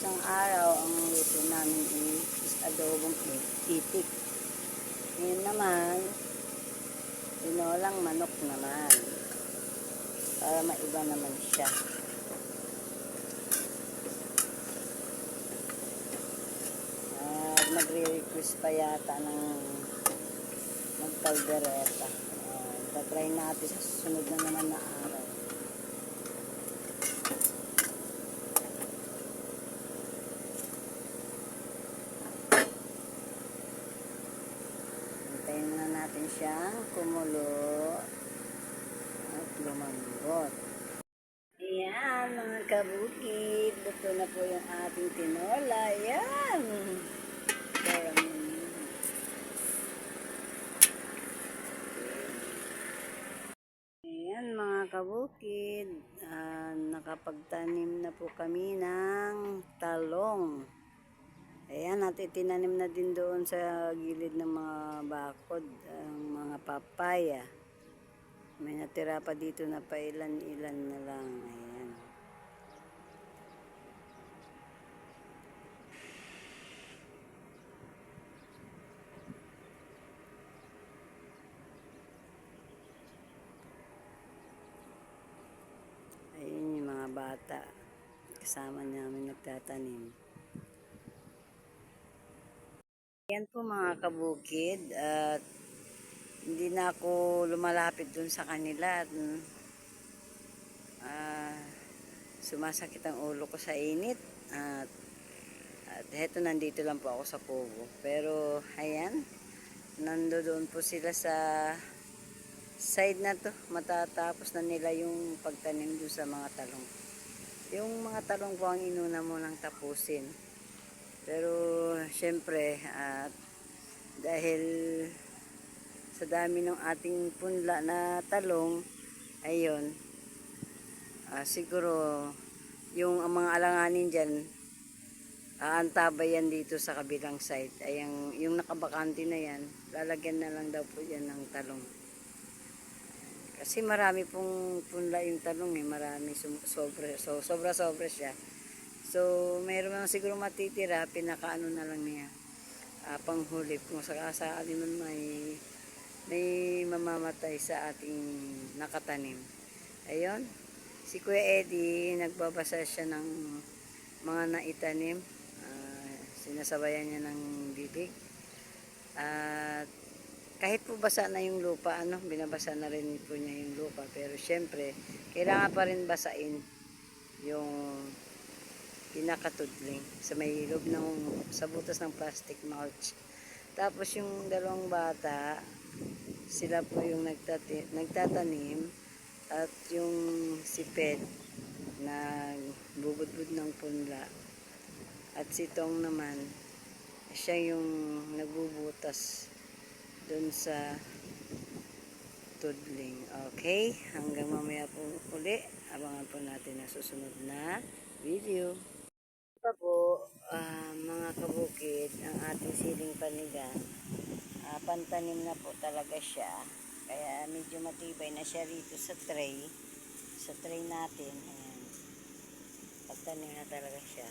Isang araw, ang luto namin is adobong itik. Ngayon naman, tinolang manok naman. Para maiba naman siya. At magre-request pa yata ng magkaldereta. Tatry natin sa susunod na naman na araw. Hintayin na natin siyang kumulo at lumambot. Ayan mga kabukid, luto na po yung ating tinola. Ayan. Ayan mga kabukid, nakapagtanim na po kami ng talong. Ayan, at itinanim na din doon sa gilid ng mga bakod, ang mga papaya. May natira pa dito na pailan-ilan na lang. Ayan. Ayun yung mga bata. Kasama namin nagtatanim. Ayan po mga kabukid. At hindi na ako lumalapit dun sa kanila. Sumasakit ang ulo ko sa init. At heto, nandito lang po ako sa Pogo. Pero ayan, nandoon po sila sa side na to. Matatapos na nila yung pagtanim doon sa mga talong. Yung mga talong po ang inuna mo nang tapusin. Pero syempre, dahil sa dami ng ating punla na talong, ayun, siguro yung mga alanganin dyan, aantabay yan dito sa kabilang side. Ay, yung nakabakante na yan, lalagyan na lang daw po yan ng talong. Kasi marami pong punla yung talong marami sobra siya. So mayroon lang siguro matitira, pinakaano na lang niya, panghuli kung sakasakali man may mamamatay sa ating nakatanim. Ayun, si Kuya Eddie, nagbabasa siya ng mga naitanim, sinasabayan niya ng bibig. At kahit po basa na yung lupa, binabasa na rin po niya yung lupa. Pero syempre, kailangan pa rin basain yung pinakatudling sa may loob sa butas ng plastic mulch. Tapos yung dalawang bata, sila po yung nagtatanim, at yung si Ped nagbubudbud ng punla, at si Tong naman, siya yung nagbubutas dun sa tudling. Okay, hanggang mamaya po uli, abangan po natin ang susunod na video. Ito po, mga kabukid, ang ating siling panigang, pantanim na po talaga siya, kaya medyo matibay na siya rito sa tray natin. Ayan, pantanim na talaga siya.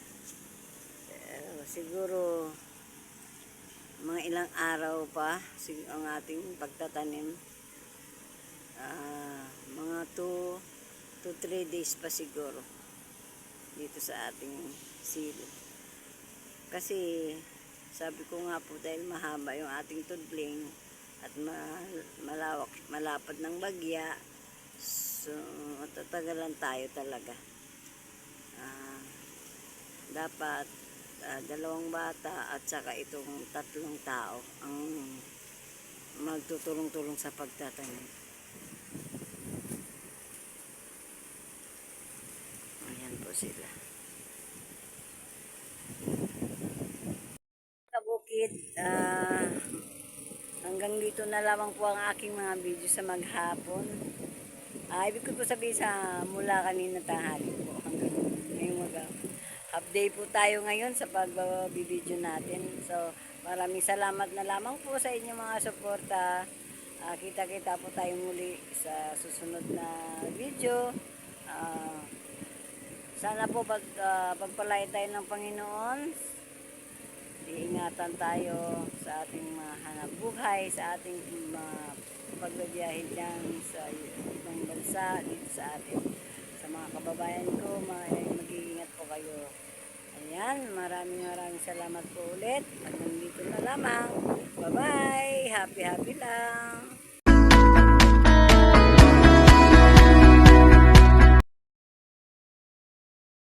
Siguro mga ilang araw pa ang ating pagtatanim, mga 2 to 3 days pa siguro dito sa ating sili. Kasi sabi ko nga po, dahil mahaba yung ating tudling at malapad ng bagya, so tatagalan tayo talaga. Dapat 2 bata at saka itong 3 tao ang magtutulong-tulong sa pagtatanim. Ayan po sila. Kabukid, hanggang dito na lamang po ang aking mga video sa maghapon. Ibig ko po sabihin sa mula kanina tanghali po hanggang ngayong maghapon. Update po tayo ngayon sa pagbibideo natin. So, maraming salamat na lamang po sa inyong mga suporta. Kita-kita po tayo muli sa susunod na video. Sana po pagpalain tayo ng Panginoon. Iingatan tayo sa ating mga hanap buhay, sa ating pagbabiyahe dyan sa ibang bansa, dito sa atin. Sa mga kababayan ko, mag-iingat po kayo. Ayan, maraming salamat po ulit. At nandito na lamang. Bye-bye! Happy lang!